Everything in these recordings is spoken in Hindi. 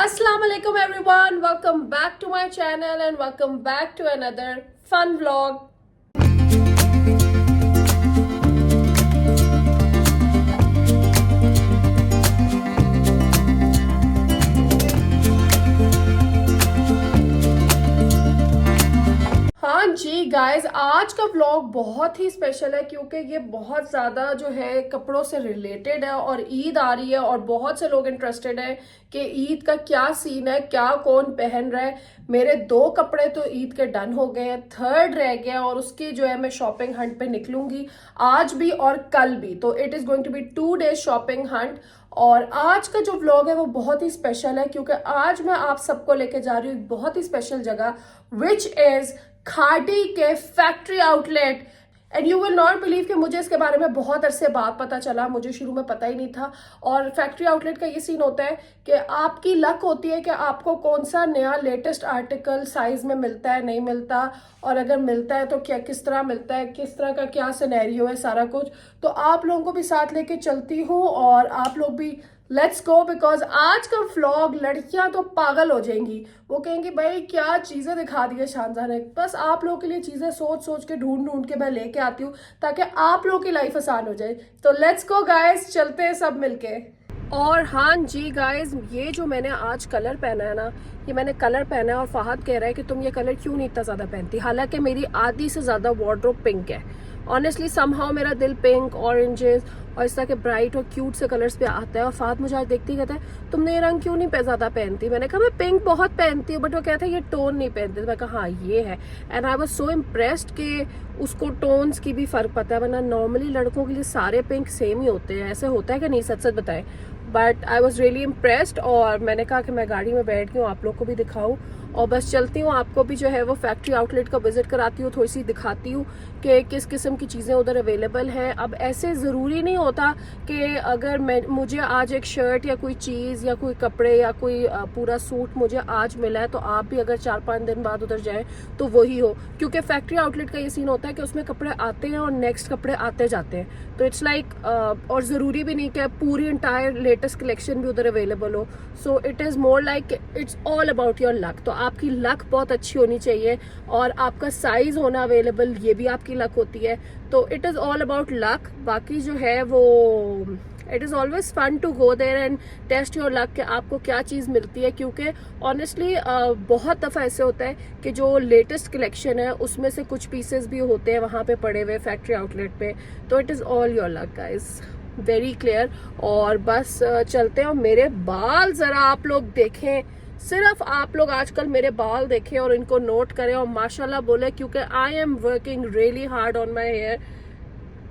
Assalamu alaikum everyone, welcome back to my channel and welcome back to another fun vlog. हाँ जी गाइस, आज का व्लॉग बहुत ही स्पेशल है क्योंकि ये बहुत ज़्यादा जो है कपड़ों से रिलेटेड है और ईद आ रही है और बहुत से लोग इंटरेस्टेड हैं कि ईद का क्या सीन है, क्या कौन पहन रहा है। मेरे 2 कपड़े तो ईद के डन हो गए हैं, 3rd रह गया और उसकी जो है मैं शॉपिंग हंट पे निकलूंगी आज भी और कल भी। तो it is going to be 2 days shopping hunt. और आज का जो व्लॉग है वो बहुत ही स्पेशल है क्योंकि आज मैं आप सबको लेके जा रही हूँ एक बहुत ही स्पेशल जगह विच इज़ खाड़ी के factory outlet. And you will not believe कि मुझे इसके बारे में बहुत अरसे बाद पता चला, मुझे शुरू में पता ही नहीं था। और फैक्ट्री आउटलेट का ये सीन होता है कि आपकी लक होती है कि आपको कौन सा नया लेटेस्ट आर्टिकल साइज में मिलता है, नहीं मिलता, और अगर मिलता है तो क्या किस तरह मिलता है, किस तरह का क्या सिनेरियो है, सारा कुछ। तो आप लोगों को भी साथ लेके चलती हूँ और आप लोग भी लेट्स गो, बिकॉज आज का व्लॉग लड़कियां तो पागल हो जाएंगी। वो कहेंगी भाई क्या चीजें दिखा दी है शानदार ने। बस आप लोगों के लिए चीजें सोच सोच के ढूंढ ढूंढ के मैं लेके आती हूँ ताकि आप लोगों की लाइफ आसान हो जाए। तो लेट्स गो गाइस, चलते हैं सब मिलके। और हाँ जी गाइज, ये जो मैंने आज कलर पहना है ना, ये मैंने कलर पहना है और फहद कह रहा है कि तुम ये कलर क्यों नहीं इतना ज़्यादा पहनती। हालांकि मेरी आधी से ज़्यादा वार्डरोब पिंक है। ऑनेस्टली समहाउ मेरा दिल पिंक, ऑरेंजेस और इस तरह के ब्राइट और क्यूट से कलर्स पे आता है। और फहद मुझे आज देखते ही कहता है तुमने ये रंग क्यों नहीं ज़्यादा पहनती। मैंने कहा मैं पिंक बहुत पहनती हूँ, बट वो कहता है ये टोन नहीं पहनती। तो मैं कहा हाँ ये है। And I was so impressed कि उसको टोन्स की भी फ़र्क पता है, वरना नॉर्मली लड़कों के लिए सारे पिंक सेम ही होते हैं। ऐसे होता है कि नहीं, सच सच बताएं। But I was really impressed और मैंने कहा कि मैं गाड़ी में बैठ गई हूँ, आप लोग को भी दिखाऊँ और बस चलती हूँ। आपको भी जो है वो फैक्ट्री आउटलेट का विजिट कराती हूँ, थोड़ी सी दिखाती हूँ कि किस किस्म की चीज़ें उधर अवेलेबल हैं। अब ऐसे ज़रूरी नहीं होता कि अगर मुझे आज एक शर्ट या कोई चीज़ या कोई कपड़े या कोई पूरा सूट मुझे आज मिला है तो आप भी अगर 4-5 दिन बाद उधर जाएं तो वही हो, क्योंकि फैक्ट्री आउटलेट का ये सीन होता है कि उसमें कपड़े आते हैं और नेक्स्ट कपड़े आते जाते हैं। तो इट्स लाइक और ज़रूरी भी नहीं कि पूरी इंटायर लेटेस्ट कलेक्शन भी उधर अवेलेबल हो। So it is more like it's all about your luck. तो आपकी लक बहुत अच्छी होनी चाहिए और आपका साइज होना अवेलेबल, ये भी आपकी लक होती है। तो it is all about luck. बाकी जो है वो it is always fun to go there and test your luck कि आपको क्या चीज़ मिलती है। क्योंकि ऑनेस्टली बहुत दफ़ा ऐसे होता है कि जो लेटेस्ट कलेक्शन है उसमें से कुछ पीसेस भी होते हैं वहाँ पे पड़े हुए फैक्ट्री आउटलेट पे। तो it is all your luck guys, very clear. और बस चलते हैं। और मेरे बाल ज़रा आप लोग देखें, सिर्फ आप लोग आजकल मेरे बाल देखें और इनको नोट करें और माशाल्लाह बोले, क्योंकि I am working really hard on my hair.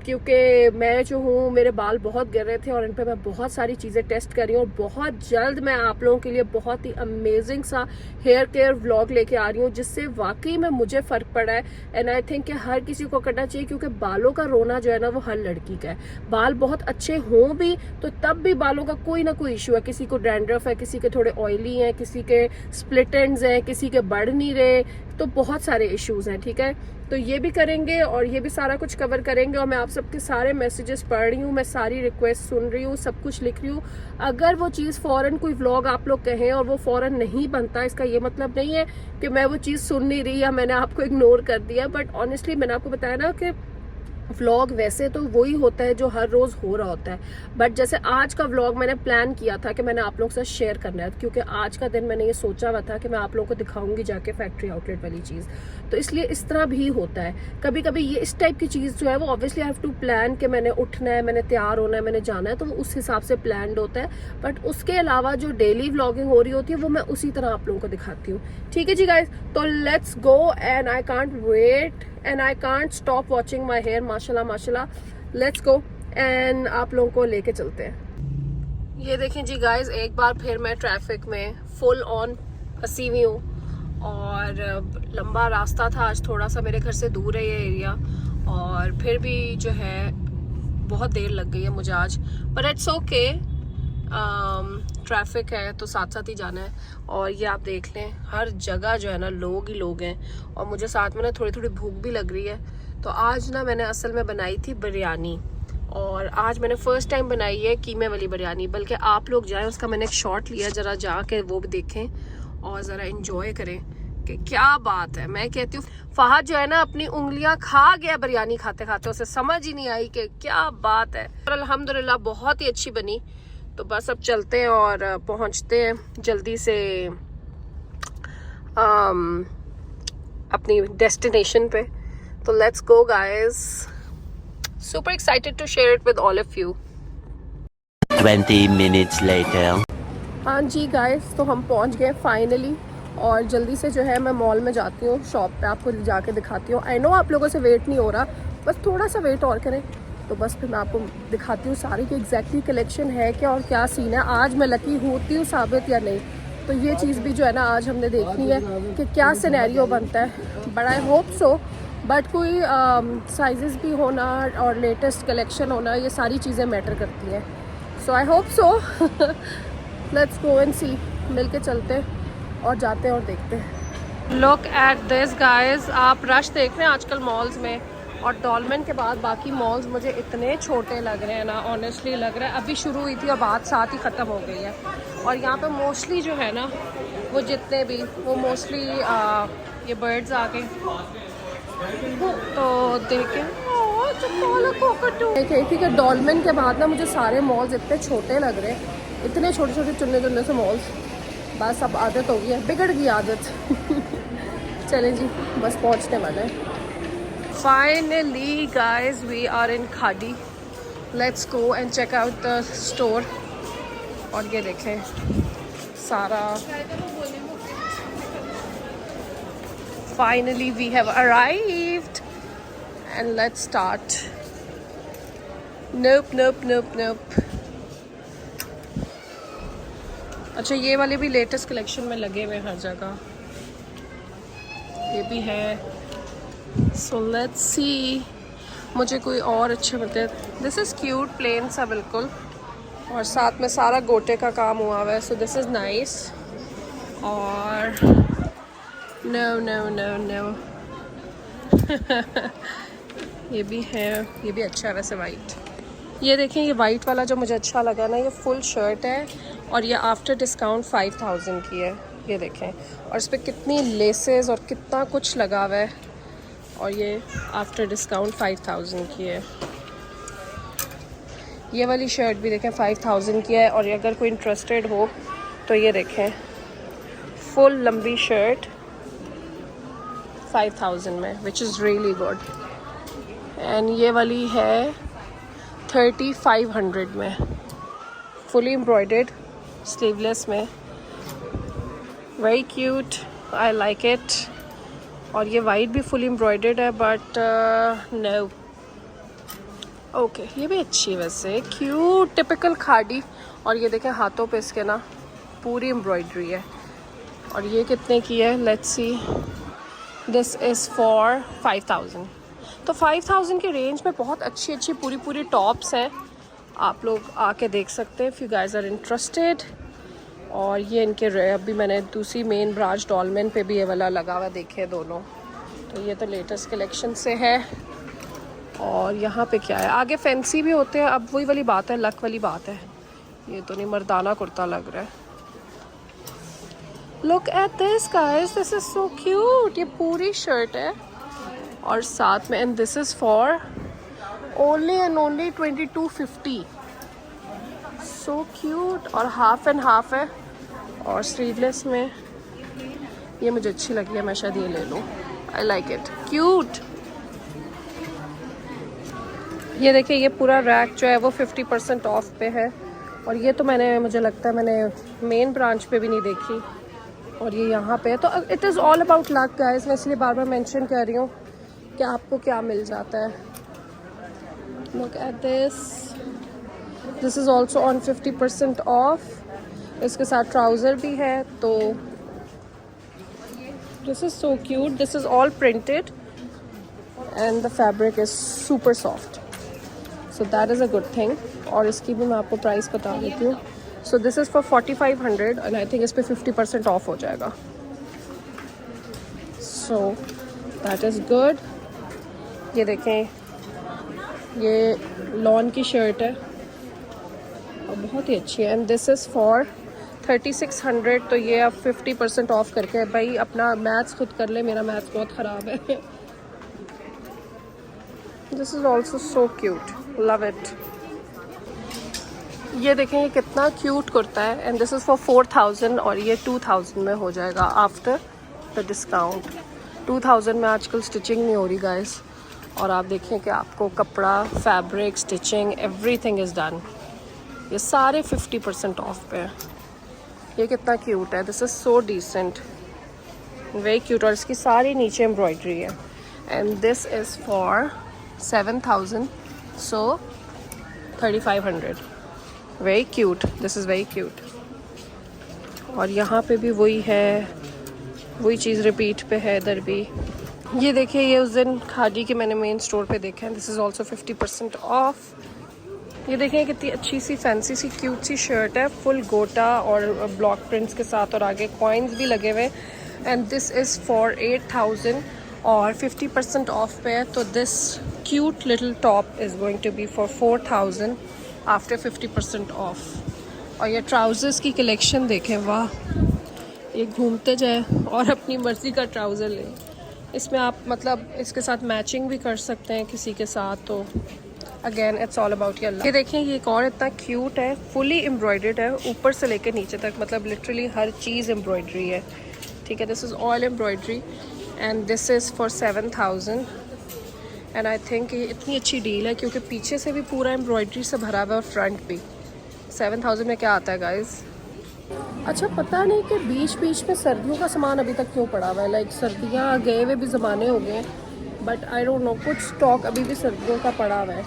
क्योंकि मैं जो हूँ मेरे बाल बहुत गिर रहे थे और इन पे मैं बहुत सारी चीज़ें टेस्ट कर रही हूँ। बहुत जल्द मैं आप लोगों के लिए बहुत ही अमेजिंग सा हेयर केयर व्लॉग लेके आ रही हूँ जिससे वाकई में मुझे फ़र्क पड़ा है। एंड आई थिंक कि हर किसी को करना चाहिए क्योंकि बालों का रोना जो है ना वो हर लड़की का है। बाल बहुत अच्छे हों भी तो तब भी बालों का कोई ना कोई इशू है। किसी को डैंड्रफ है, किसी के थोड़े ऑयली हैं, किसी के स्प्लिट एंड्स हैं, किसी के बढ़ नहीं रहे, तो बहुत सारे इश्यूज हैं। ठीक है, तो ये भी करेंगे और ये भी सारा कुछ कवर करेंगे। और मैं आप सबके सारे मैसेजेस पढ़ रही हूँ, मैं सारी रिक्वेस्ट सुन रही हूँ, सब कुछ लिख रही हूँ। अगर वो चीज़ फ़ौरन कोई व्लॉग आप लोग कहें और वो फ़ौरन नहीं बनता, इसका ये मतलब नहीं है कि मैं वो चीज़ सुन नहीं रही या मैंने आपको इग्नोर कर दिया। बट ऑनेस्टली मैंने आपको बताया ना कि व्लॉग वैसे तो वही होता है जो हर रोज़ हो रहा होता है। बट जैसे आज का व्लॉग मैंने प्लान किया था कि मैंने आप लोगों के साथ शेयर करना है क्योंकि आज का दिन मैंने ये सोचा हुआ था कि मैं आप लोगों को दिखाऊंगी जाके फैक्ट्री आउटलेट वाली चीज़। तो इसलिए इस तरह भी होता है कभी कभी। ये इस टाइप की चीज़ जो है वो obviously I have to plan कि मैंने उठना है, मैंने तैयार होना है, मैंने जाना है, तो वो उस हिसाब से प्लान्ड होता है। बट उसके अलावा जो डेली व्लॉगिंग हो रही होती है वो मैं उसी तरह आप लोगों को दिखाती हूँ। ठीक है जी गाइज, तो let's go and I can't wait and I can't stop watching my hair, माशाल्लाह माशाल्लाह। लेट्स गो एंड आप लोगों को लेके चलते हैं। ये देखें जी गाइज, एक बार फिर मैं ट्रैफिक में फुल ऑन फंसी हुई हूँ और लंबा रास्ता था। आज थोड़ा सा मेरे घर से दूर है ये एरिया और फिर भी जो है बहुत देर लग गई है मुझे आज, पर इट्स ओके। ट्रैफिक है तो साथ साथ ही जाना है। और ये आप देख लें हर जगह जो है ना लोग ही लोग हैं और मुझे साथ में ना थोड़ी थोड़ी भूख भी लग रही है। तो आज ना मैंने असल में बनाई थी बिरयानी और आज मैंने फर्स्ट टाइम बनाई है कीमे वाली बिरयानी, बल्कि आप लोग जाएं, उसका मैंने एक शॉट लिया, ज़रा जाके वो भी देखें और ज़रा इंजॉय करें कि क्या बात है। मैं कहती हूँ फहद जो है ना अपनी उंगलियां खा गया बिरयानी खाते खाते, उसे समझ ही नहीं आई कि क्या बात है। और अल्हम्दुलिल्लाह बहुत ही अच्छी बनी। तो बस अब चलते हैं और पहुंचते हैं जल्दी से अपनी डेस्टिनेशन पे। तो let's go guys, super excited to share it with all of you. 20 minutes later. हाँ जी गाइस, तो हम पहुंच गए फाइनली और जल्दी से जो है मैं मॉल में जाती हूँ, शॉप पे आपको जाके दिखाती हूँ। आई नो आप लोगों से वेट नहीं हो रहा, बस थोड़ा सा वेट और करें तो बस फिर मैं आपको दिखाती हूँ सारी की एग्जैक्टली कलेक्शन है क्या और क्या सीन है। आज मैं लकी होती हूँ साबित या नहीं, तो ये चीज़ भी जो है ना आज हमने देखनी है कि क्या सिनेरियो बनता है। But I hope so, but कोई साइजेस भी होना और लेटेस्ट कलेक्शन होना, ये सारी चीज़ें मैटर करती हैं। So I hope so, let's go and see, मिल के चलते और जाते हैं और देखते हैं। लुक एट दिस गाइस, आप रश देख रहे हैं आजकल मॉल्स में, और डॉलमेन के बाद बाकी मॉल्स मुझे इतने छोटे लग रहे हैं ना, ऑनेस्टली लग रहा है अभी शुरू हुई थी और बात साथ ही ख़त्म हो गई है। और यहाँ पे मोस्टली जो है ना वो जितने भी वो मोस्टली ये बर्ड्स आ गए, तो देखें ठीक है। डॉलमेन के बाद ना मुझे सारे मॉल्स इतने छोटे लग रहे हैं, इतने छोटे छोटे चुनने चुनने से मॉल्स। बस अब आदत हो गई है, बिगड़ गई आदत। चलें जी, बस पहुंचने वाले हैं। Finally guys we are in Khaadi, let's go and check out the store. और ये देखें सारा, finally we have arrived and let's start. Nope nope nope nope. अच्छा ये वाले भी लेटेस्ट कलेक्शन में लगे हुए हैं हर जगह, ये भी है। सो लेट्स सी, मुझे कोई और अच्छे मिलते हैं। दिस इज़ क्यूट, प्लेन सा बिल्कुल, और साथ में सारा गोटे का काम हुआ हुआ है, सो दिस इज़ नाइस। और नो नो नो नो ये भी है, ये भी अच्छा है वैसे वाइट। ये देखें, ये वाइट वाला जो मुझे अच्छा लगा ना, ये फुल शर्ट है और ये आफ्टर डिस्काउंट 5000 की है। ये देखें, और इस पर कितनी लेसेस और कितना कुछ लगा हुआ है, और ये आफ्टर डिस्काउंट 5000 की है। ये वाली शर्ट भी देखें 5000 की है, और अगर कोई इंटरेस्टेड हो तो ये देखें फुल लंबी शर्ट 5000 में, which is really good. And ये वाली है 3500 में, फुली एम्ब्रॉयडर्ड स्लीवलेस में, very cute, I like it. और ये वाइट भी फुली एम्ब्रॉयडर्ड है, बट नो ओके, ये भी अच्छी है वैसे, क्यूट टिपिकल खाड़ी। और ये देखें हाथों पे इसके ना पूरी एम्ब्रॉयडरी है। और ये कितने की है, let's see, this is for 5000। तो 5000 के रेंज में बहुत अच्छी अच्छी पूरी पूरी टॉप्स हैं, आप लोग आके देख सकते हैं if you guys are interested. और ये इनके अभी मैंने दूसरी मेन ब्रांच डॉलमेन पे भी ये वाला लगा हुआ देखे दोनों, तो ये तो लेटेस्ट कलेक्शन से है। और यहाँ पे क्या है, आगे फैंसी भी होते हैं, अब वही वाली बात है, लक वाली बात है। ये तो नहीं, मर्दाना कुर्ता लग रहा है। Look at this guys, this is so cute, ये पूरी शर्ट है और साथ में, and this is for only and only 2250। So cute, और हाफ एंड हाफ है और स्लीवलेस में। ये मुझे अच्छी लगी है, मैं शायद ये ले लूँ, आई लाइक इट, क्यूट। ये देखिए, ये पूरा रैक जो है वो 50% ऑफ पे है, और ये तो मैंने, मुझे लगता है मैंने मेन ब्रांच पे भी नहीं देखी, और ये यहाँ पे है। तो it is all about luck guys, मैं इसलिए बार बार मेंशन कर रही हूँ कि आपको क्या मिल जाता है। Look at this, this is also on 50% of. इसके साथ ट्राउज़र भी है, तो this is so cute, this is all printed and the fabric is super soft, so that is a good thing. और इसकी भी मैं आपको प्राइस बता देती हूँ। So this is for 4500 and I think इस पर 50% ऑफ हो जाएगा, सो दैट इज़ गुड। ये देखें, ये लॉन की शर्ट है और बहुत ही अच्छी है। And this is for 3600। तो ये आप 50% ऑफ करके, भाई अपना मैथ्स खुद कर ले, मेरा मैथ्स बहुत ख़राब है। This is also so cute, love it. ये देखें ये कितना क्यूट कुर्ता है। एंड दिस इज़ फॉर 4000 और ये 2000 में हो जाएगा आफ्टर द डिस्काउंट। 2000 में आजकल स्टिचिंग नहीं हो रही गाइस। और आप देखें कि आपको कपड़ा, fabric, stitching, everything is done. ये सारे 50% ऑफ पे है। ये कितना क्यूट है, this is so decent, very cute. और इसकी सारी नीचे एम्ब्रॉयडरी है। And this is for 7000, so 3500। Very cute, this is very cute. और यहाँ पे भी वही है, वही चीज़ रिपीट पे है इधर भी। ये देखिए ये उस दिन खादी के मैंने मेन स्टोर पे देखा है। This is also 50% of. ये देखें कितनी अच्छी सी फैंसी सी क्यूट सी शर्ट है, फुल गोटा और ब्लॉक प्रिंट्स के साथ और आगे कॉइन्स भी लगे हुए। एंड दिस इज़ फॉर 8000 और 50% ऑफ पे है। तो this cute little top is going to be for 4000 after 50% off. और ये ट्राउज़र्स की कलेक्शन देखें, वाह, ये घूमते जाए और अपनी मर्ज़ी का ट्राउज़र लें। इसमें आप मतलब इसके साथ मैचिंग भी कर सकते हैं किसी के साथ। तो again it's all about your luck. ये देखें ये एक और इतना क्यूट है, फुली एम्ब्रॉयडर्ड है ऊपर से लेकर नीचे तक, मतलब लिटरली हर चीज़ एम्ब्रॉयडरी है, ठीक है। This is all embroidery and this is for 7000। And I think ये इतनी अच्छी डील है क्योंकि पीछे से भी पूरा एम्ब्रॉयडरी से भरा हुआ है और फ्रंट भी। 7000 में क्या आता है गाइस? अच्छा पता नहीं कि बीच बीच में सर्दियों का सामान अभी तक क्यों पड़ा हुआ है। लाइक सर्दियाँ गए हुए भी ज़माने हो गए, बट आई डोंट नो, कुछ स्टॉक अभी भी सर्दियों का पड़ा हुआ है।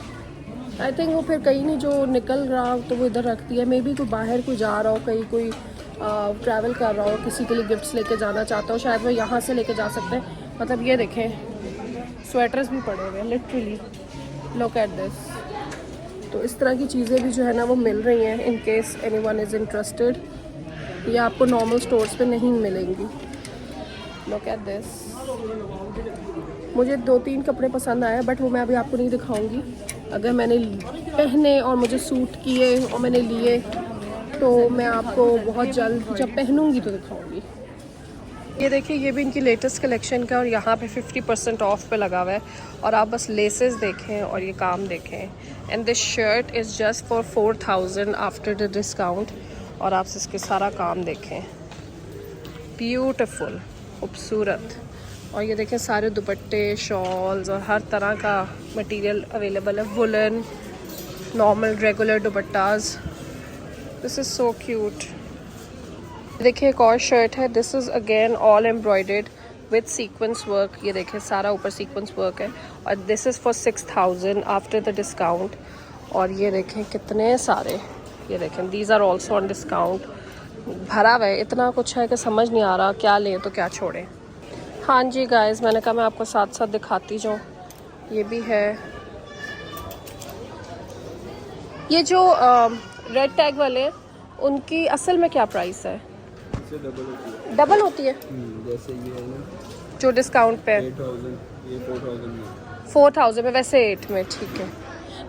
आई थिंक वो फिर कहीं नहीं जो निकल रहा हो तो वो इधर रखती है। मे बी कोई बाहर कोई जा रहा हो, कहीं कोई ट्रैवल कर रहा हो, किसी के लिए गिफ्ट्स लेके जाना चाहता हो, शायद वो यहाँ से लेके जा सकते हैं। मतलब ये देखें स्वेटर्स भी पड़े हुए हैं लिटरली, लुक एट दिस। तो इस तरह की चीज़ें भी जो है ना वो मिल रही हैं in case anyone is interested. ये आपको नॉर्मल स्टोर्स पे नहीं मिलेंगी। Look at this. मुझे 2-3 कपड़े पसंद आए बट वो मैं अभी आपको नहीं दिखाऊंगी। अगर मैंने पहने और मुझे सूट किए और मैंने लिए तो मैं आपको बहुत जल्द जब पहनूंगी तो दिखाऊंगी। ये देखिए ये भी इनकी लेटेस्ट कलेक्शन का और यहाँ पे 50% ऑफ पे लगा हुआ है। और आप बस लेसेस देखें और ये काम देखें। And this shirt is just for 4000 after the discount. और आप इसके सारा काम देखें, ब्यूटीफुल, खूबसूरत। और ये देखें सारे दुपट्टे, शॉल्स और हर तरह का मटेरियल अवेलेबल है, woollen, normal, regular dupattas. This is so cute. देखिए एक और शर्ट है, this is again all embroidered with sequence work. ये देखें सारा ऊपर सीक्वेंस वर्क है। और this is for 6000 after the discount. और ये देखें कितने सारे, ये देखें these are also on discount. भरा हुआ है, इतना कुछ है कि समझ नहीं आ रहा क्या लें तो क्या छोड़ें। हाँ जी गाइस, मैंने कहा मैं आपको साथ साथ दिखाती जाऊँ। ये भी है, ये जो रेड टैग वाले हैं उनकी असल में क्या प्राइस है? डबल होती है जैसे ये है ना जो डिस्काउंट पे 8000, ये 4000 में। 4000 में, वैसे 8 में, ठीक है।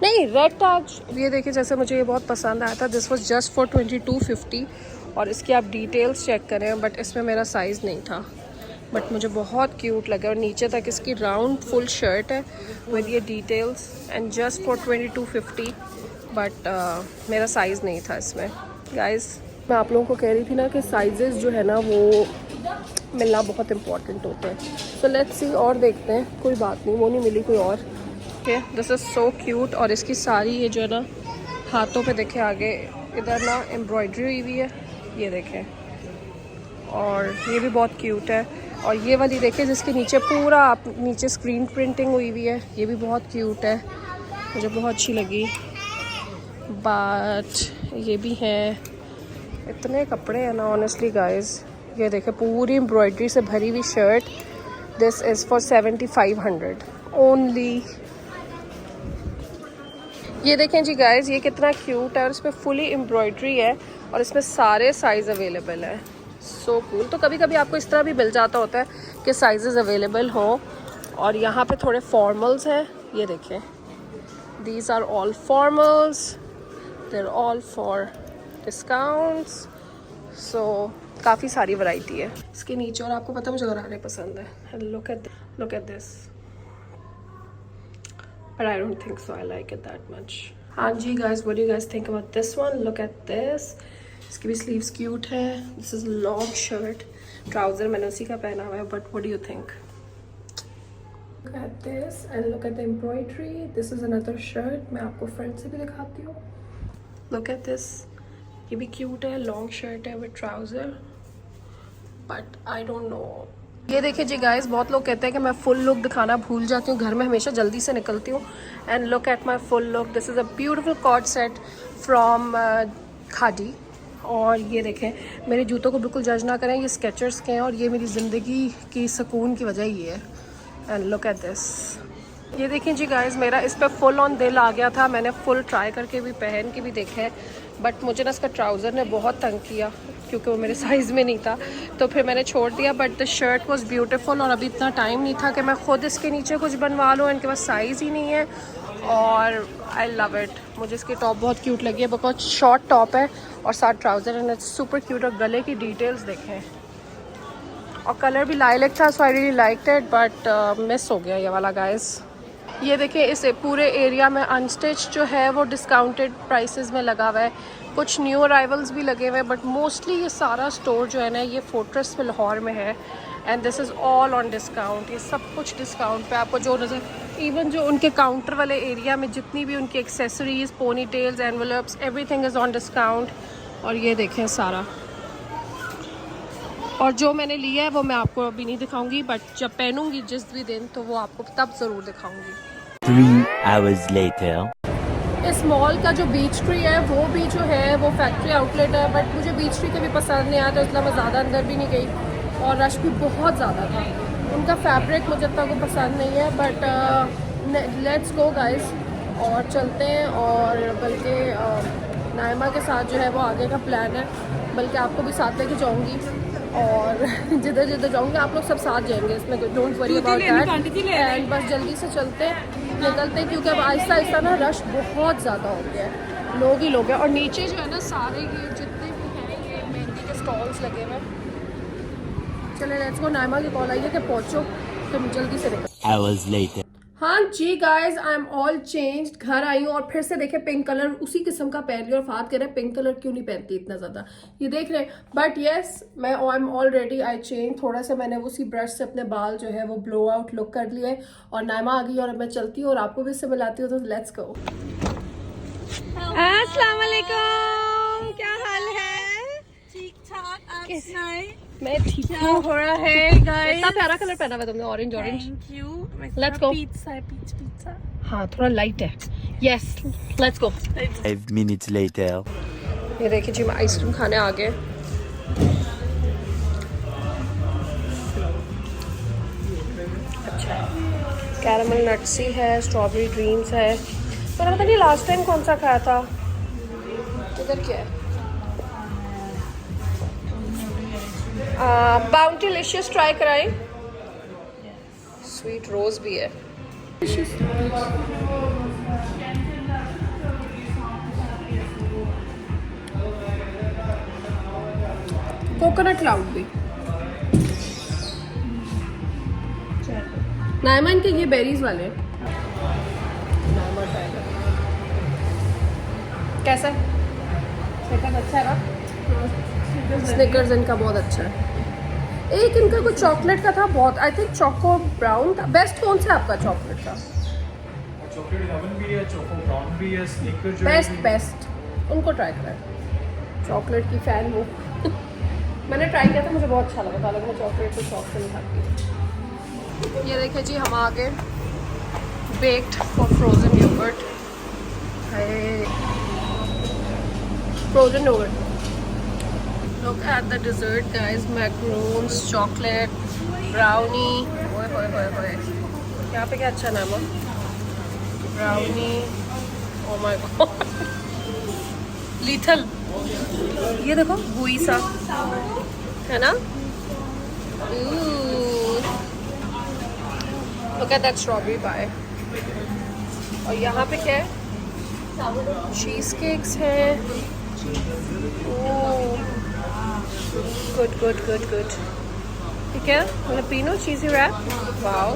नहीं रेड टैग ये देखिए, जैसे मुझे ये बहुत पसंद आया था, दिस वाज जस्ट फॉर 2250। और इसकी आप डिटेल्स चेक करें, बट इसमें मेरा साइज़ नहीं था, बट मुझे बहुत क्यूट लगा। और नीचे तक इसकी राउंड फुल शर्ट है विद ये details and just for 2250। But मेरा साइज़ नहीं था इसमें गाइस। मैं आप लोगों को कह रही थी ना कि साइजेस जो है ना वो मिलना बहुत इम्पॉर्टेंट होता है। सो लेट्स सी, और देखते हैं, कोई बात नहीं, वो नहीं मिली कोई और। Okay, this is so cute. और इसकी सारी ये जो है ना हाथों पे देखें, आगे इधर ना एम्ब्रॉयडरी हुई हुई है, ये देखें। और ये भी बहुत क्यूट है। और ये वाली देखें जिसके नीचे पूरा आप नीचे स्क्रीन प्रिंटिंग हुई हुई है, ये भी बहुत क्यूट है, मुझे बहुत अच्छी लगी। बट ये भी है, इतने कपड़े हैं ना ऑनेस्टली गाइस। ये देखें पूरी एम्ब्रॉयडरी से भरी हुई shirt, this is for 7500 only. ये देखें जी गाइस, ये कितना क्यूट है और इसमें फुली एम्ब्रॉयडरी है और इसमें सारे साइज़ अवेलेबल है। So cool. तो कभी कभी आपको इस तरह भी मिल जाता होता है कि साइजेस अवेलेबल हों। और यहाँ पे थोड़े फॉर्मल्स हैं, ये देखें these are all formals, they're all for discounts, so काफ़ी सारी वैरायटी है इसके नीचे। और आपको पता है मुझे गरारे पसंद है। look at this, but I don't think so I like it that much. हाँ जी guys, what do you guys think about this one? Look at this, इसकी भी sleeves cute है। this is long shirt, trouser मैंने उसी का पहना हुआ है, but what do you think? Look at this and look at the embroidery. This is another shirt, मैं आपको फ्रंट से भी दिखाती हूँ। Look at this, ये भी क्यूट है, लॉन्ग शर्ट है with trouser, but I don't know. ये देखिए जी गाइस, बहुत लोग कहते हैं कि मैं फुल लुक दिखाना भूल जाती हूँ, घर में हमेशा जल्दी से निकलती हूँ। And look at my full look, this is a beautiful cord set from khadi. और ये देखें, मेरे जूतों को बिल्कुल जज ना करें, ये स्केचर्स के हैं और ये मेरी ज़िंदगी की सुकून की वजह ये है। एंड लुक एट दिस, ये देखें जी गाइस, मेरा इस पर फुल ऑन दिल आ गया था। मैंने फुल ट्राई करके भी पहन के भी देखे हैं, बट मुझे ना इसका ट्राउज़र ने बहुत तंग किया क्योंकि वो मेरे साइज़ में नहीं था, तो फिर मैंने छोड़ दिया। But the shirt was beautiful और अभी इतना टाइम नहीं था कि मैं ख़ुद इसके नीचे कुछ बनवा लूँ, इनके पास साइज़ ही नहीं है। और आई लव इट, मुझे इसकी टॉप बहुत क्यूट लगी है, बिकॉज शॉर्ट टॉप है और साथ trouser and it's super cute. और गले की डिटेल्स देखें, और कलर भी लाइलैक था, so I really liked it, but miss हो गया ये वाला गाइस। ये देखिए, इस पूरे एरिया में अनस्टिच जो है वो डिस्काउंटेड प्राइसेस में लगा हुआ है, कुछ न्यू अराइवल्स भी लगे हुए हैं, बट मोस्टली ये सारा स्टोर जो है ना, ये फोर्ट्रेस में लाहौर में है। And this is all on discount, ये सब कुछ डिस्काउंट पे आपको जो नज़र, इवन जो उनके काउंटर वाले एरिया में जितनी भी उनकी accessories, pony tails, envelopes, everything is on discount. और ये देखें सारा, और जो मैंने लिया है वो मैं आपको अभी नहीं दिखाऊंगी, बट जब पहनूंगी जिस भी दिन, तो वो आपको तब ज़रूर दिखाऊंगी। 3 hours later. इस मॉल का जो बीच ट्री है वो भी जो है वो फैक्ट्री आउटलेट है, बट मुझे बीच ट्री कभी पसंद नहीं आता, इसलिए मैं ज़्यादा अंदर भी नहीं गई। और रश भी बहुत ज़्यादा था, उनका फैब्रिक मुझे तक को पसंद नहीं है, बट लेट्स गो गाइस और चलते हैं। और बल्कि नाइमा के साथ जो है वो आगे का प्लान है, बल्कि आपको भी साथ लेके जाऊँगी, और जिधर जिधर जाऊँगी आप लोग सब साथ जाएंगे, इसमें don't worry about that. And बस जल्दी से चलते निकलते, क्योंकि अब आहिस्ता आहिस्ता ना रश बहुत ज़्यादा हो गया है, लोग ही लोग हैं। और नीचे जो है ना सारे ये जितने भी हैं ये मेहंदी के स्टॉल्स लगे हुए हैं। चले लेट्स गो, नाइमा की कॉल आई है कि पहुँचो, तो जल्दी से निकल। Hours later. हाँ जी guys, I am all changed, घर आई हूँ और फिर से देखे पिंक कलर उसी किस्म का पहन लिया। और फात कह रहे हैं पिंक कलर क्यों नहीं पहनती इतना ज़्यादा, ये देख रहे हैं। बट येस, मैं I am already I change, थोड़ा सा मैंने उसी ब्रश से अपने बाल जो है वो ब्लो आउट लुक कर लिए। और नाइमा आ गई और मैं चलती हूँ और आपको भी इससे मिलाती हूँ, तो लेट्स गो। अस्सलाम वालेकुम, क्या हाल है? ठीक ठाक, आप सुनाएं? मैं ठीक हूँ, हो रहा है गाइस। इतना प्यारा कलर पहना हुआ तुमने, orange orange. Thank you. Let's go. Pizza है, पिज्जा। हाँ, थोड़ा लाइट है। Yes, let's go. 5 minutes later. ये देखिए जी, मैं आइसक्रीम खाने आ गए। अच्छा, कैरामल नट्सी है, स्ट्रॉबेरी ड्रीम्स है। मैंने पता नहीं लास्ट टाइम कौन सा खाया था। इधर क्या है? बाउंटीलिशियस ट्राई कराएं। स्वीट रोज भी है। कोकोनट क्लाउड भी। नाइमा इनके ये बेरीज वाले हैं। नाइमा ट्राई कर, कैसा है? स्निकर्स अच्छा है ना? स्निकर्स इनका बहुत अच्छा है। एक इनका कुछ चॉकलेट का था, बहुत आई थिंक चोको ब्राउन था। बेस्ट कौन सा आपका चॉकलेट का? चॉकलेट हेवन भी है, चोको ब्राउन भी है, स्निकर जो बेस्ट उनको ट्राई करें। चॉकलेट की फ़ैन हूँ। मैंने ट्राई किया था, मुझे बहुत अच्छा लगा था, लेकिन मैं चॉकलेट को शौक से नहीं खाती। ये देखिए जी, हम आ गए बेक्ड और frozen yogurt. Frozen yogurt. Look at the dessert guys, macaroons, chocolate, brownie. ओए होए होए होए, यहाँ पे क्या अच्छा नाम है? Brownie. Oh my god. Lethal. ये देखो गुई सा है ना? Ooh. Look at that strawberry pie. और यहाँ पे क्या है? चीज़ केक्स हैं। Good good good good. ठीक है, jalapeno cheesy wrap. Wow.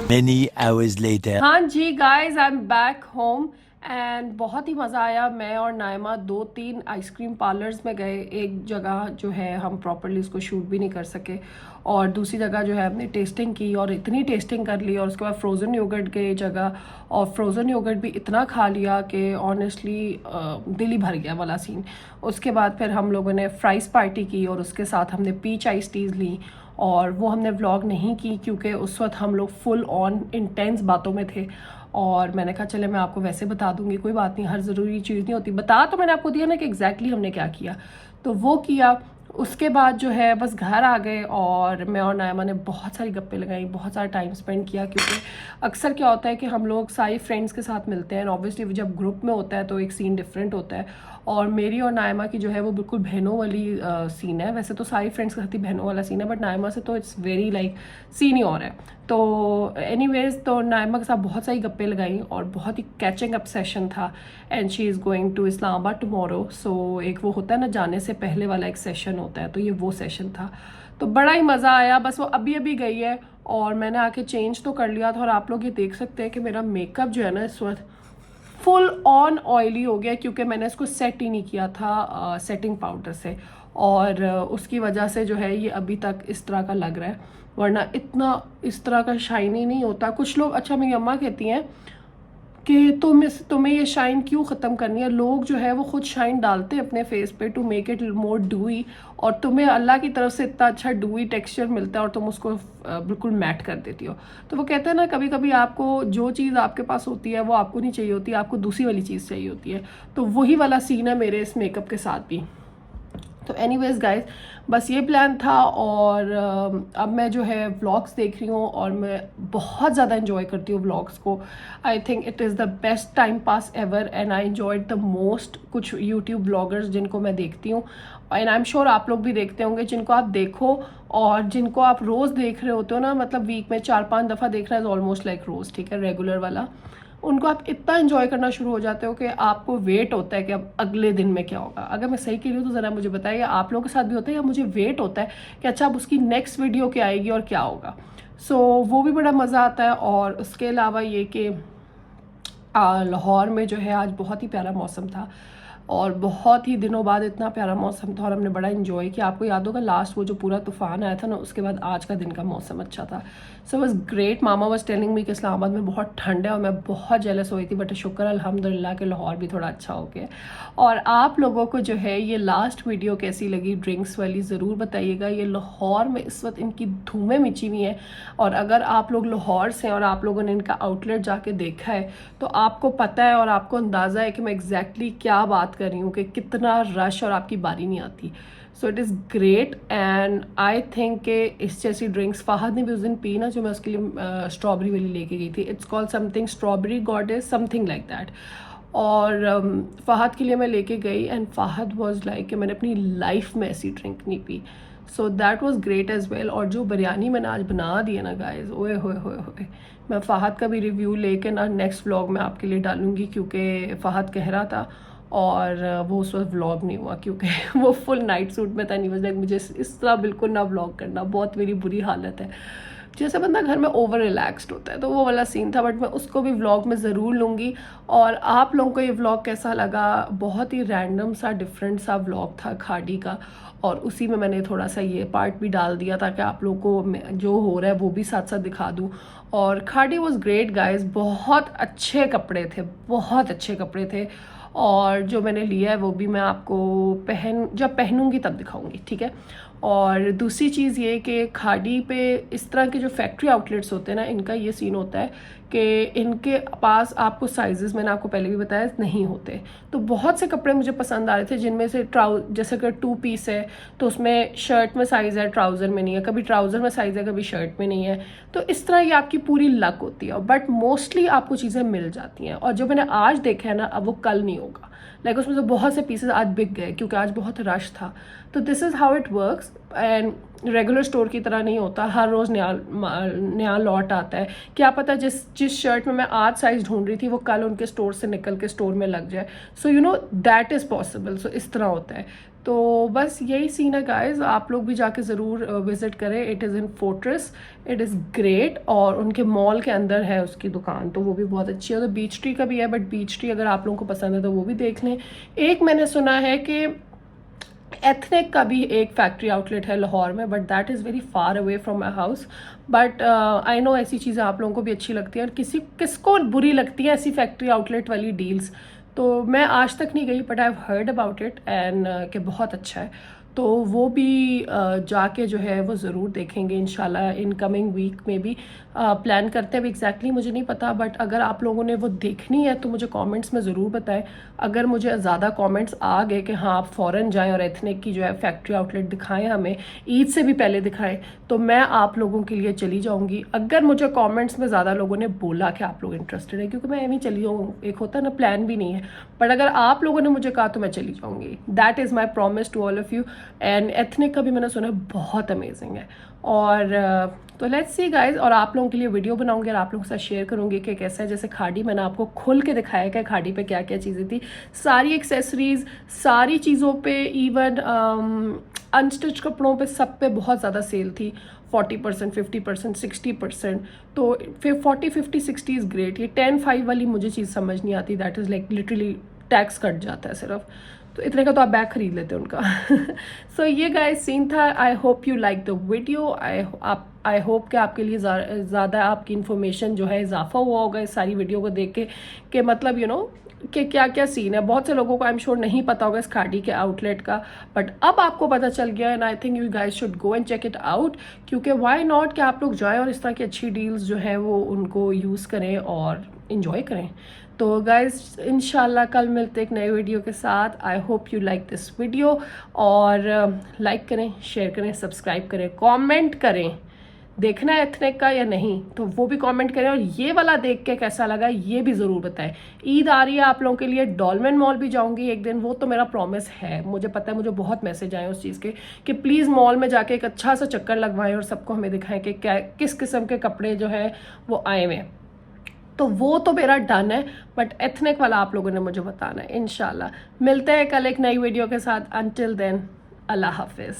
Many hours later. हाँ जी guys, I am back home and बहुत ही मज़ा आया। मैं और नाइमा 2-3 आइसक्रीम पार्लर्स में गए। एक जगह जो है हम प्रॉपरली उसको शूट भी नहीं कर सके, और दूसरी जगह जो है हमने टेस्टिंग की और इतनी टेस्टिंग कर ली, और उसके बाद फ्रोज़न योगर्ट गए जगह, और फ्रोज़न योगर्ट भी इतना खा लिया कि ऑनेस्टली दिल ही भर गया वाला सीन। उसके बाद फिर हम लोगों ने फ्राइज़ पार्टी की और उसके साथ हमने पीच आइस टीज़ ली, और वो हमने व्लॉग नहीं की क्योंकि उस वक्त हम लोग फुल ऑन इंटेंस बातों में थे। और मैंने कहा चले मैं आपको वैसे बता दूंगी, कोई बात नहीं, हर ज़रूरी चीज़ नहीं होती। बता तो मैंने आपको दिया ना कि एग्जैक्टली हमने क्या किया, तो वो किया। उसके बाद जो है बस घर आ गए और मैं और नायमा ने बहुत सारी गप्पे लगाई, बहुत सारा टाइम स्पेंड किया, क्योंकि अक्सर क्या होता है कि हम लोग सारी फ्रेंड्स के साथ मिलते हैं। ऑब्वियसली जब ग्रुप में होता है तो एक सीन डिफरेंट होता है, और मेरी और नायमा की जो है वो बिल्कुल बहनों वाली सीन है। वैसे तो सारी फ्रेंड्स के साथ ही बहनों वाला सीन है, बट नायमा से तो इट्स वेरी लाइक सीन ही और है। तो एनीवेज, तो नायमा के साथ बहुत सारी गप्पे लगाई और बहुत ही कैचिंग अप सेशन था। And she is going to Islamabad tomorrow. So एक वो होता है ना जाने से पहले वाला एक सेशन होता है, तो ये वो सेशन था। तो बड़ा ही मज़ा आया। बस वो अभी अभी गई है और मैंने आके चेंज तो कर लिया था, और आप लोग ये देख सकते हैं कि मेरा मेकअप जो है ना इस वक्त फुल ऑन ऑयली हो गया, क्योंकि मैंने इसको सेट ही नहीं किया था सेटिंग पाउडर से, और उसकी वजह से जो है ये अभी तक इस तरह का लग रहा है, वरना इतना इस तरह का शाइनी नहीं होता। कुछ लोग, अच्छा मेरी अम्मा कहती हैं कि तुम्हें ये शाइन क्यों ख़त्म करनी है। लोग जो है वो खुद शाइन डालते हैं अपने फेस पे to make it more dewy, और तुम्हें अल्लाह की तरफ से इतना अच्छा डूई टेक्सचर मिलता है और तुम उसको बिल्कुल मैट कर देती हो। तो वो कहते हैं ना, कभी कभी आपको जो चीज़ आपके पास होती है वो आपको नहीं चाहिए होती, आपको दूसरी वाली चीज़ चाहिए होती है। तो वही वाला सीन है मेरे इस मेकअप के साथ भी। तो एनीवेज गाइज, बस ये प्लान था, और अब मैं जो है व्लॉग्स देख रही हूँ और मैं बहुत ज़्यादा इन्जॉय करती हूँ व्लॉग्स को। I think it is the best time pass ever, and I enjoyed the most. कुछ यूट्यूब ब्लॉगर्स जिनको मैं देखती हूँ, एंड आई एम श्योर आप लोग भी देखते होंगे, जिनको आप देखो और जिनको आप रोज़ देख रहे होते हो ना, मतलब वीक में 4-5 दफ़ा देखना इज़ ऑलमोस्ट लाइक रोज़, ठीक है, रेगुलर वाला। उनको आप इतना एंजॉय करना शुरू हो जाते हो कि आपको वेट होता है कि अब अगले दिन में क्या होगा। अगर मैं सही कह रही हूँ तो ज़रा मुझे बताइए, आप लोगों के साथ भी होता है या मुझे वेट होता है कि अच्छा अब उसकी नेक्स्ट वीडियो क्या आएगी और क्या होगा। सो वो भी बड़ा मज़ा आता है। और उसके अलावा ये कि लाहौर में जो है आज बहुत ही प्यारा मौसम था, और बहुत ही दिनों बाद इतना प्यारा मौसम था और हमने बड़ा इन्जॉय किया। आपको याद होगा लास्ट वो जो पूरा तूफान आया था ना, उसके बाद आज का दिन का मौसम अच्छा था। So was great. Mama was telling me कि इस्लामाबाद में बहुत ठंड है और मैं बहुत जेलस हुई थी, बट शुक्र अल्हम्दुलिल्लाह के लाहौर भी थोड़ा अच्छा हो गया। और आप लोगों को जो है ये लास्ट वीडियो कैसी लगी ड्रिंक्स वाली, ज़रूर बताइएगा। ये लाहौर में इस वक्त इनकी धूमें मची हुई हैं, और अगर आप लोग लाहौर से और आप लोगों ने इनका आउटलेट जाके देखा है तो आपको पता है और आपको अंदाज़ा है कि मैं एग्जैक्टली क्या बात कर रही हूँ, कि कितना रश और आपकी बारी नहीं आती। So it is great, and I think कि इस जैसी ड्रिंक्स फ़हद ने भी उस दिन पी ना, जो मैं उसके लिए स्ट्रॉबेरी वाली लेके गई थी। It's called something strawberry goddess, something like that. और फ़हद के लिए मैं लेके गई, एंड फ़हद वाज लाइक कि मैंने अपनी लाइफ में ऐसी ड्रिंक नहीं पी। So that was great as well. और जो बिरयानी मैंने आज बना दी है ना गाइज, ओए होए होए होए, मैं फ़हद का भी रिव्यू लेके ना नेक्स्ट व्लॉग में आपके लिए डालूंगी, क्योंकि फ़हद कह रहा था और वो उस वक्त व्लॉग नहीं हुआ क्योंकि वो फुल नाइट सूट में था। नहीं बस मुझे इस तरह बिल्कुल ना व्लॉग करना, बहुत मेरी बुरी हालत है। जैसे बंदा घर में ओवर रिलैक्स्ड होता है, तो वो वाला सीन था, बट मैं उसको भी व्लॉग में ज़रूर लूँगी। और आप लोगों को ये व्लॉग कैसा लगा? बहुत ही रैंडम सा डिफरेंट सा व्लॉग था खाड़ी का, और उसी में मैंने थोड़ा सा ये पार्ट भी डाल दिया ताकि आप लोगों को जो हो रहा है वो भी साथ साथ दिखा दूँ। और खाड़ी वॉज ग्रेट गाइज, बहुत अच्छे कपड़े थे, बहुत अच्छे कपड़े थे। और जो मैंने लिया है वो भी मैं आपको जब पहनूंगी तब दिखाऊंगी, ठीक है। और दूसरी चीज़ ये कि खाड़ी पे इस तरह के जो फैक्ट्री आउटलेट्स होते हैं ना, इनका ये सीन होता है कि इनके पास आपको साइजेस, मैंने आपको पहले भी बताया, नहीं होते। तो बहुत से कपड़े मुझे पसंद आ रहे थे, जिनमें से जैसे अगर 2 पीस है तो उसमें शर्ट में साइज़ है, ट्राउज़र में नहीं है, कभी ट्राउज़र में साइज़ है, कभी शर्ट में नहीं है। तो इस तरह ये आपकी पूरी लक होती है, बट मोस्टली आपको चीज़ें मिल जाती हैं। और जो मैंने आज देखा है ना, अब वो कल नहीं होगा। लाइक उसमें से बहुत से पीसेस आज बिक गए क्योंकि आज बहुत रश था। तो this is how it works and regular store की तरह नहीं होता, हर रोज़ नया लॉट आता है। क्या पता जिस शर्ट में मैं आज साइज़ ढूंढ रही थी वो कल उनके स्टोर से निकल के स्टोर में लग जाए। So you know that is possible. So इस तरह होता है। तो बस यही सीन है गाइज, आप लोग भी जाके ज़रूर विज़िट करें। It is in fortress, it is great. और उनके मॉल के अंदर है उसकी दुकान, तो वो भी बहुत अच्छी है। तो बीच ट्री का भी है, बट बीच ट्री अगर आप लोगों को पसंद है तो वो भी देख लें। एक मैंने सुना है कि एथनिक का भी एक फैक्ट्री आउटलेट है लाहौर में, but that is very far away from my house. But I know ऐसी चीज़ें आप लोगों को भी अच्छी लगती है और किसको बुरी लगती है ऐसी फैक्ट्री आउटलेट वाली डील्स। तो मैं आज तक नहीं गई, but I have heard about it and कि बहुत अच्छा है। तो वो भी जाके जो है वो ज़रूर देखेंगे इंशाल्लाह इन कमिंग वीक में भी। प्लान करते हैं, एग्जैक्टली मुझे नहीं पता, बट अगर आप लोगों ने वो देखनी है तो मुझे कमेंट्स में ज़रूर बताएं। अगर मुझे ज़्यादा कमेंट्स आ गए कि हाँ आप फ़ौरन जाएं और एथनिक की जो है फैक्ट्री आउटलेट दिखाएं, हमें ईद से भी पहले दिखाएं, तो मैं आप लोगों के लिए चली जाऊँगी। अगर मुझे कॉमेंट्स में ज़्यादा लोगों ने बोला कि आप लोग इंटरेस्टेड है, क्योंकि मैं एवं चली जाऊँ, एक होता है ना प्लान भी नहीं है, बट अगर आप लोगों ने मुझे कहा तो मैं चली जाऊँगी। That is my promise to all of you. And ethnic का भी मैंने सुना है बहुत अमेजिंग है। और तो लेट्स सी गाइज, और आप लोगों के लिए वीडियो बनाऊंगी और आप लोगों के साथ शेयर करूंगी कि कैसा है। जैसे खाड़ी मैंने आपको खुल के दिखाया कि खाड़ी पे क्या क्या चीज़ें थी, सारी एक्सेसरीज, सारी चीज़ों पे, इवन अनस्टिच कपड़ों पे, सब पे बहुत ज़्यादा सेल थी। 40%, 50%, 60%। तो फिर 40, 50, 60 इज़ ग्रेट। ये 10-5 वाली मुझे चीज़ समझ नहीं आती, that is like literally tax cut जाता है सिर्फ। तो इतने का तो आप बैग खरीद लेते उनका। सो ये गाइस सीन था। I hope you like the video. I hope कि आपके लिए ज़्यादा आपकी इन्फॉर्मेशन जो है इजाफा हुआ होगा इस सारी वीडियो को देख के, कि मतलब यू नो कि क्या क्या सीन है। बहुत से लोगों को आई एम श्योर नहीं पता होगा इस खाड़ी के आउटलेट का, बट अब आपको पता चल गया। And I think you guys should go and check it out, क्योंकि वाई नॉट कि आप लोग जाएं और इस तरह की अच्छी डील्स जो है वो उनको यूज़ करें और इन्जॉय करें। तो गाइज इंशाल्लाह कल मिलते एक नए वीडियो के साथ। I hope you like this video, और लाइक करें, शेयर करें, सब्सक्राइब करें, कमेंट करें देखना है एथनिक का या नहीं, तो वो भी कमेंट करें। और ये वाला देख के कैसा लगा ये भी ज़रूर बताएं। ईद आ रही है आप लोगों के लिए, डॉलमेन मॉल भी जाऊंगी एक दिन, वो तो मेरा प्रॉमिस है। मुझे पता है, मुझे बहुत मैसेज आए उस चीज़ के कि प्लीज़ मॉल में जाके एक अच्छा सा चक्कर लगवाएं और सबको हमें दिखाएं कि क्या किस किस्म के कपड़े जो है वो आए हुए हैं। तो वो तो मेरा डन है, बट एथनिक वाला आप लोगों ने मुझे बताना है। इंशाल्लाह मिलते हैं कल एक नई वीडियो के साथ। अंटिल देन, अल्लाह हाफिज़।